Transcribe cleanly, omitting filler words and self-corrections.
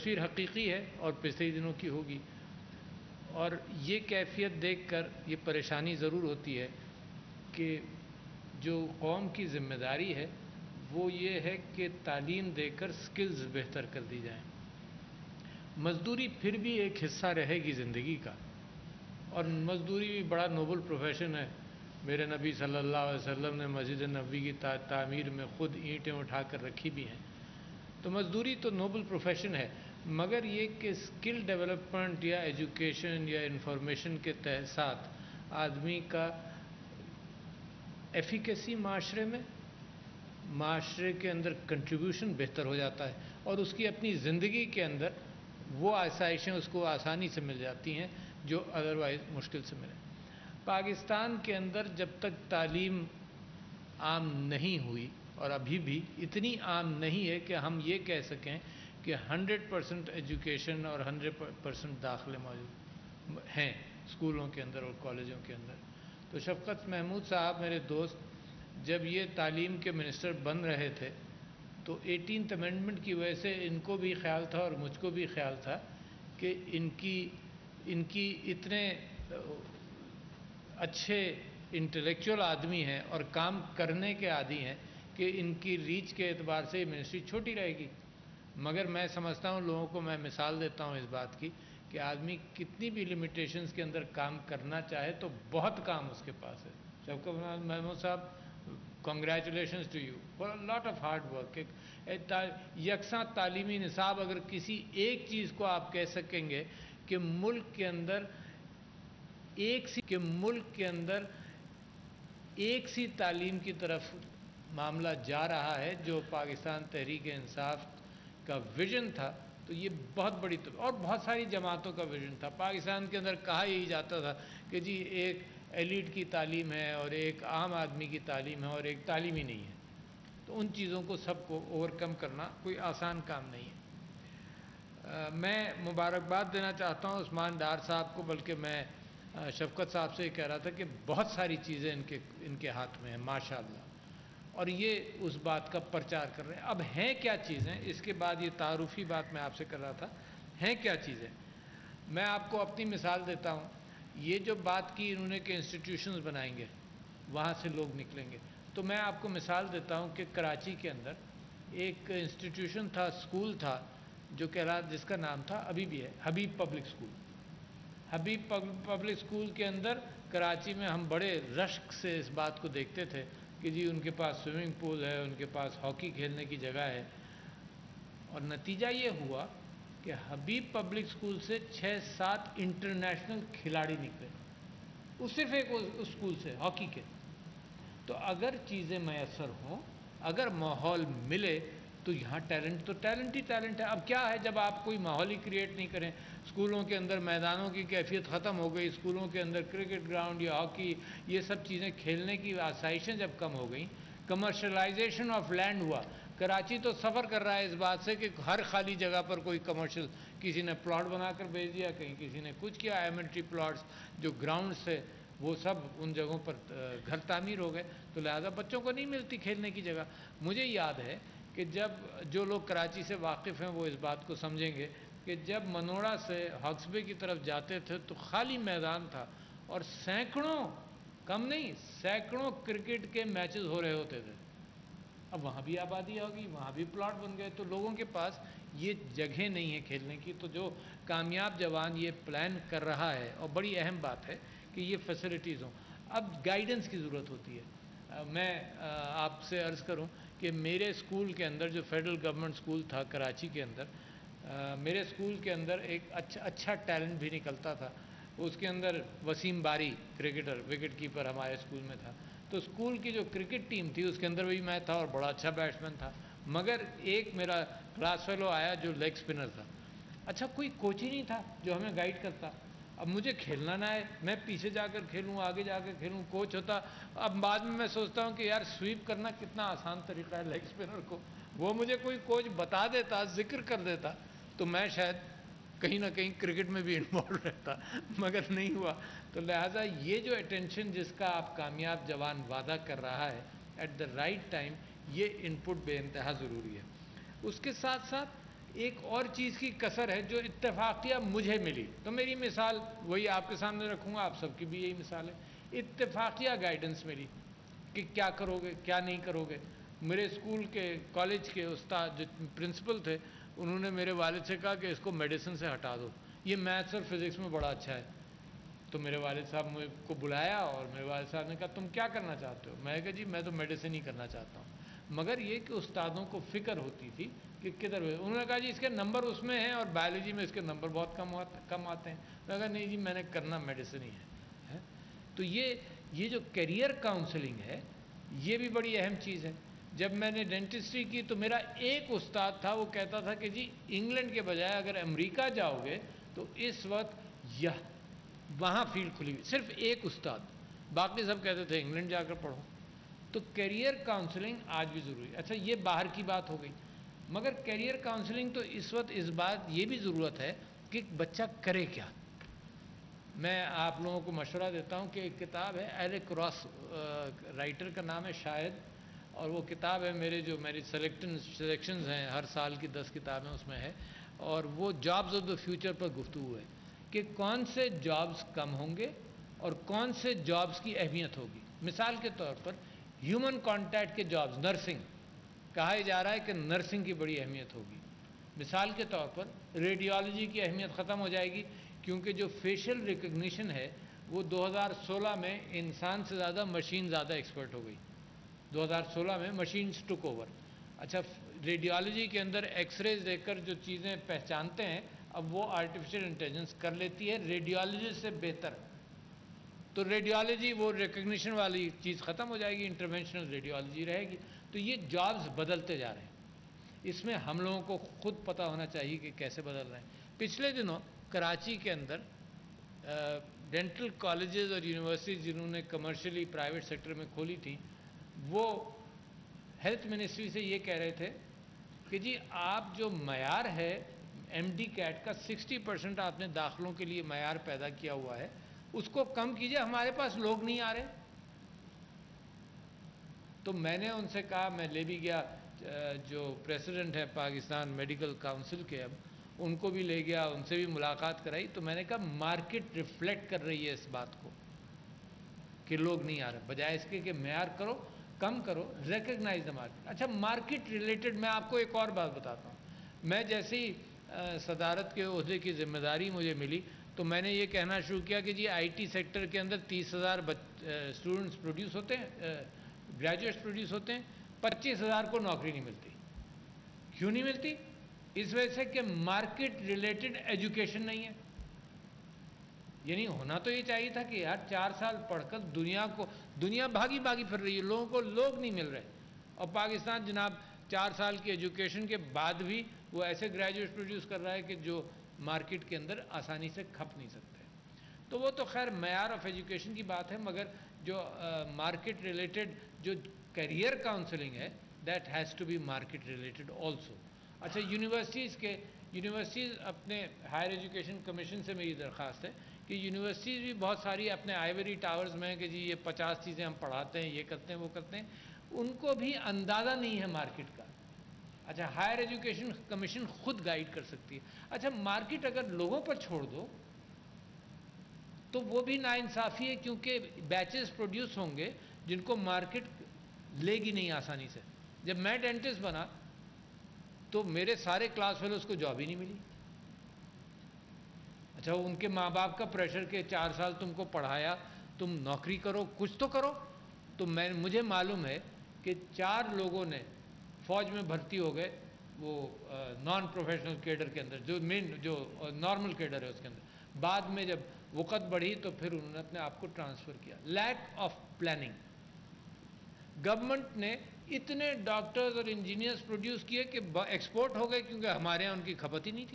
تصویر حقیقی ہے اور پچھلے دنوں کی ہوگی، اور یہ کیفیت دیکھ کر یہ پریشانی ضرور ہوتی ہے کہ جو قوم کی ذمہ داری ہے وہ یہ ہے کہ تعلیم دے کر سکلز بہتر کر دی جائیں۔ مزدوری پھر بھی ایک حصہ رہے گی زندگی کا، اور مزدوری بھی بڑا نوبل پروفیشن ہے۔ میرے نبی صلی اللہ علیہ وسلم نے مسجد نبوی کی تعمیر میں خود اینٹیں اٹھا کر رکھی بھی ہیں، تو مزدوری تو نوبل پروفیشن ہے، مگر یہ کہ اسکل ڈیولپمنٹ یا ایجوکیشن یا انفارمیشن کے ساتھ آدمی کا ایفیکیسی معاشرے کے اندر کنٹریبیوشن بہتر ہو جاتا ہے، اور اس کی اپنی زندگی کے اندر وہ آسائشیں اس کو آسانی سے مل جاتی ہیں جو ادروائز مشکل سے ملیں۔ پاکستان کے اندر جب تک تعلیم عام نہیں ہوئی، اور ابھی بھی اتنی عام نہیں ہے کہ ہم یہ کہہ سکیں کہ 100% ایجوکیشن اور 100% داخلے موجود ہیں اسکولوں کے اندر اور کالجوں کے اندر، تو شفقت محمود صاحب میرے دوست جب یہ تعلیم کے منسٹر بن رہے تھے تو 18th امینڈمنٹ کی وجہ سے ان کو بھی خیال تھا اور مجھ کو بھی خیال تھا کہ ان کی اتنے اچھے انٹلیکچوئل آدمی ہیں اور کام کرنے کے عادی ہیں کہ ان کی ریچ کے اعتبار سے یہ منسٹری چھوٹی رہے گی، مگر میں سمجھتا ہوں لوگوں کو میں مثال دیتا ہوں اس بات کی کہ آدمی کتنی بھی لمیٹیشنز کے اندر کام کرنا چاہے تو بہت کام اس کے پاس ہے۔ شفقت محمود صاحب، congratulations to you for a lot of hard work. یکساں تعلیمی نصاب، اگر کسی ایک چیز کو آپ کہہ سکیں گے کہ ملک کے اندر ایک سی تعلیم کی طرف معاملہ جا رہا ہے جو پاکستان تحریک انصاف کا ویژن تھا، تو یہ بہت بڑی اور بہت ساری جماعتوں کا ویژن تھا۔ پاکستان کے اندر کہا یہی جاتا تھا کہ جی ایک ایلیٹ کی تعلیم ہے اور ایک عام آدمی کی تعلیم ہے اور ایک تعلیم ہی نہیں ہے، تو ان چیزوں کو سب کو اوورکم کرنا کوئی آسان کام نہیں ہے۔ میں مبارکباد دینا چاہتا ہوں عثمان ڈار صاحب کو، بلکہ میں شفقت صاحب سے یہ کہہ رہا تھا کہ بہت ساری چیزیں ان کے ہاتھ میں ہیں ماشاءاللہ، اور یہ اس بات کا پرچار کر رہے ہیں۔ اب ہیں کیا چیزیں، اس کے بعد یہ تعارفی بات میں آپ سے کر رہا تھا، ہیں کیا چیزیں؟ میں آپ کو اپنی مثال دیتا ہوں۔ یہ جو بات کی انہوں نے کہ انسٹیٹیوشنز بنائیں گے، وہاں سے لوگ نکلیں گے، تو میں آپ کو مثال دیتا ہوں کہ کراچی کے اندر ایک انسٹیٹیوشن تھا، اسکول تھا جو جس کا نام تھا، ابھی بھی ہے، حبیب پبلک اسکول۔ حبیب پبلک اسکول کے اندر کراچی میں ہم بڑے رشک سے اس بات کو دیکھتے تھے کہ جی ان کے پاس سوئمنگ پول ہے، ان کے پاس ہاکی کھیلنے کی جگہ ہے، اور نتیجہ یہ ہوا کہ حبیب پبلک اسکول سے 6-7 انٹرنیشنل کھلاڑی نکلے، وہ صرف ایک اسکول سے ہاکی کے۔ تو اگر چیزیں میسر ہوں، اگر ماحول ملے، تو یہاں ٹیلنٹ تو ٹیلنٹ ہی ٹیلنٹ ہے۔ اب کیا ہے جب آپ کوئی ماحول ہی کریٹ نہیں کریں، اسکولوں کے اندر میدانوں کی کیفیت ختم ہو گئی، اسکولوں کے اندر کرکٹ گراؤنڈ یا ہاکی یہ سب چیزیں کھیلنے کی آسائشیں جب کم ہو گئیں، کمرشلائزیشن آف لینڈ ہوا۔ کراچی تو سفر کر رہا ہے اس بات سے کہ ہر خالی جگہ پر کوئی کمرشل، کسی نے پلاٹ بنا کر بھیج دیا، کہیں کسی نے کچھ کیا، ایمنٹری پلاٹس جو گراؤنڈ سے وہ سب ان جگہوں پر گھر تعمیر ہو گئے، تو لہٰذا بچوں کو نہیں ملتی کھیلنے کی جگہ۔ مجھے یاد ہے کہ جب جو لوگ کراچی سے واقف ہیں وہ اس بات کو سمجھیں گے کہ جب منوڑا سے ہاکس بے کی طرف جاتے تھے تو خالی میدان تھا اور سینکڑوں، کم نہیں سینکڑوں کرکٹ کے میچز ہو رہے ہوتے تھے۔ اب وہاں بھی آبادی ہوگی، وہاں بھی پلاٹ بن گئے، تو لوگوں کے پاس یہ جگہ نہیں ہے کھیلنے کی۔ تو جو کامیاب جوان یہ پلان کر رہا ہے، اور بڑی اہم بات ہے کہ یہ فیسلٹیز ہوں، اب گائیڈنس کی ضرورت ہوتی ہے۔ میں آپ سے عرض کروں کہ میرے اسکول کے اندر جو فیڈرل گورنمنٹ اسکول تھا کراچی کے اندر، میرے اسکول کے اندر ایک اچھا ٹیلنٹ بھی نکلتا تھا۔ اس کے اندر وسیم باری کرکٹر، وکٹ کیپر ہمارے اسکول میں تھا، تو اسکول کی جو کرکٹ ٹیم تھی اس کے اندر بھی میں تھا اور بڑا اچھا بیٹسمین تھا، مگر ایک میرا کلاس فیلو آیا جو لیگ اسپنر تھا۔ اچھا کوئی کوچ ہی نہیں تھا جو ہمیں گائیڈ کرتا۔ اب مجھے کھیلنا نہ ہے، میں پیچھے جا کر کھیلوں، آگے جا کر کھیلوں، کوچ ہوتا۔ اب بعد میں سوچتا ہوں کہ یار سویپ کرنا کتنا آسان طریقہ ہے لیگ اسپنر کو، وہ مجھے کوئی کوچ بتا دیتا، ذکر کر دیتا، تو میں شاید کہیں نہ کہیں کرکٹ میں بھی انوالو رہتا، مگر نہیں ہوا۔ تو لہٰذا یہ جو اٹینشن جس کا آپ کامیاب جوان وعدہ کر رہا ہے ایٹ دا رائٹ ٹائم، یہ ان پٹ بے انتہا ضروری ہے۔ اس کے ساتھ ساتھ ایک اور چیز کی کسر ہے جو اتفاقیہ مجھے ملی، تو میری مثال وہی آپ کے سامنے رکھوں گا، آپ سب کی بھی یہی مثال ہے، اتفاقیہ گائیڈنس ملی کہ کیا کرو گے کیا نہیں کرو گے۔ میرے اسکول کے کالج کے استاد جو پرنسپل تھے، انہوں نے میرے والد سے کہا کہ اس کو میڈیسن سے ہٹا دو، یہ میتھس اور فزکس میں بڑا اچھا ہے۔ تو میرے والد صاحب مجھ کو بلایا اور میرے والد صاحب نے کہا تم کیا کرنا چاہتے ہو؟ میں نے کہا جی میں تو میڈیسن ہی کرنا چاہتا ہوں، مگر یہ کہ استادوں کو فکر ہوتی تھی کہ کدھر ہوئے۔ انہوں نے کہا جی اس کے نمبر اس میں ہیں اور بایولوجی میں اس کے نمبر بہت کم آتے ہیں۔ میں نے کہا نہیں جی میں نے کرنا میڈیسن ہی ہے۔ تو یہ جو کیریئر کاؤنسلنگ ہے یہ بھی بڑی اہم چیز ہے۔ جب میں نے ڈینٹسٹری کی تو میرا ایک استاد تھا، وہ کہتا تھا کہ جی انگلینڈ کے بجائے اگر امریکہ جاؤ گے تو اس وقت وہاں فیلڈ کھلی ہوئی، صرف ایک استاد، باقی سب کہتے تھے انگلینڈ جا کر پڑھو۔ تو کیریئر کاؤنسلنگ آج بھی ضروری ہے۔ اچھا یہ باہر کی بات ہو گئی، مگر کیریئر کاؤنسلنگ تو اس وقت اس بات یہ بھی ضرورت ہے کہ بچہ کرے کیا۔ میں آپ لوگوں کو مشورہ دیتا ہوں کہ ایک کتاب ہے ایل کراس، رائٹر کا نام ہے شاہد، اور وہ کتاب ہے میری سلیکشنز ہیں ہر سال کی 10 کتابیں اس میں ہے، اور وہ جابز آف دا فیوچر پر گفتگو ہے کہ کون سے جابز کم ہوں گے اور کون سے جابز کی اہمیت ہوگی۔ مثال کے طور پر ہیومن کانٹیکٹ کے جابز، نرسنگ، کہا جا رہا ہے کہ نرسنگ کی بڑی اہمیت ہوگی۔ مثال کے طور پر ریڈیولوجی کی اہمیت ختم ہو جائے گی، کیونکہ جو فیشل ریکگنیشن ہے وہ 2016 میں انسان سے زیادہ مشین زیادہ ایکسپرٹ ہو گئی۔ 2016 میں مشینز ٹک اوور۔ اچھا ریڈیولوجی کے اندر ایکس ریز دے کر جو چیزیں پہچانتے ہیں اب وہ آرٹیفیشل انٹیلیجنس کر لیتی ہے ریڈیولوجی سے بہتر۔ تو ریڈیولوجی وہ ریکگنیشن والی چیز ختم ہو جائے گی، انٹرونشنل ریڈیولوجی رہے گی۔ تو یہ جابز بدلتے جا رہے ہیں، اس میں ہم لوگوں کو خود پتہ ہونا چاہیے کہ کیسے بدل رہے ہیں۔ پچھلے دنوں کراچی کے اندر ڈینٹل کالجز اور یونیورسٹیز جنہوں نے کمرشلی پرائیویٹ سیکٹر میں کھولی تھیں، وہ ہیلتھ منسٹری سے یہ کہہ رہے تھے کہ جی آپ جو معیار ہے ایم ڈی کیٹ کا 60% آپ نے داخلوں کے لیے معیار پیدا کیا ہوا ہے، اس کو کم کیجئے، ہمارے پاس لوگ نہیں آ رہے۔ تو میں نے ان سے کہا، میں لے بھی گیا جو پریزیڈنٹ ہے پاکستان میڈیکل کاؤنسل کے، اب ان کو بھی لے گیا، ان سے بھی ملاقات کرائی، تو میں نے کہا مارکیٹ ریفلیکٹ کر رہی ہے اس بات کو کہ لوگ نہیں آ رہے، بجائے اس کے کہ معیار کرو، کم کرو، ریکگنائز دا مارکیٹ۔ اچھا مارکیٹ ریلیٹڈ میں آپ کو ایک اور بات بتاتا ہوں۔ میں جیسی صدارت کے عہدے کی ذمہ داری مجھے ملی تو میں نے یہ کہنا شروع کیا کہ جی آئی ٹی سیکٹر کے اندر 30,000 اسٹوڈنٹس پروڈیوس ہوتے ہیں، گریجویٹس پروڈیوس ہوتے ہیں، 25,000 کو نوکری نہیں ملتی۔ کیوں نہیں ملتی؟ اس وجہ سے کہ مارکیٹ ریلیٹڈ ایجوکیشن نہیں ہے۔ یعنی ہونا تو یہ چاہیے تھا کہ یار 4 سال پڑھ کر دنیا بھاگی پھر رہی ہے، لوگوں کو لوگ نہیں مل رہے، اور پاکستان جناب 4 سال کی ایجوکیشن کے بعد بھی وہ ایسے گریجویٹ پروڈیوس کر رہا ہے کہ جو مارکیٹ کے اندر آسانی سے کھپ نہیں سکتے۔ تو وہ تو خیر معیار آف ایجوکیشن کی بات ہے، مگر جو مارکیٹ ریلیٹڈ جو کیریئر کاؤنسلنگ ہے that has to be market related also. اچھا یونیورسٹیز اپنے ہائر ایجوکیشن کمیشن سے میری درخواست ہے کہ یونیورسٹیز بھی بہت ساری اپنے آئیوری ٹاورز میں کہ جی یہ 50 چیزیں ہم پڑھاتے ہیں، یہ کرتے ہیں وہ کرتے ہیں، ان کو بھی اندازہ نہیں ہے مارکیٹ کا۔ اچھا ہائر ایجوکیشن کمیشن خود گائیڈ کر سکتی ہے۔ اچھا مارکیٹ اگر لوگوں پر چھوڑ دو تو وہ بھی ناانصافی ہے، کیونکہ بیچز پروڈیوس ہوں گے جن کو مارکیٹ لے گی نہیں آسانی سے۔ جب میں ڈینٹسٹ بنا تو میرے سارے کلاس فیلوز کو جاب ہی نہیں ملی۔ اچھا ان کے ماں باپ کا پریشر کہ 4 سال تم کو پڑھایا، تم نوکری کرو، کچھ تو کرو۔ تو مجھے معلوم ہے کہ 4 لوگوں نے فوج میں بھرتی ہو گئے، وہ نان پروفیشنل کیڈر کے اندر، جو نارمل کیڈر ہے اس کے اندر۔ بعد میں جب وقت بڑھی تو پھر انہوں نے اپنے آپ کو ٹرانسفر کیا۔ Lack of planning. گورنمنٹ نے اتنے ڈاکٹرز اور انجینئرز پروڈیوس کیے کہ ایکسپورٹ ہو گئے، کیونکہ ہمارے ہاں ان کی کھپت ہی نہیں تھی۔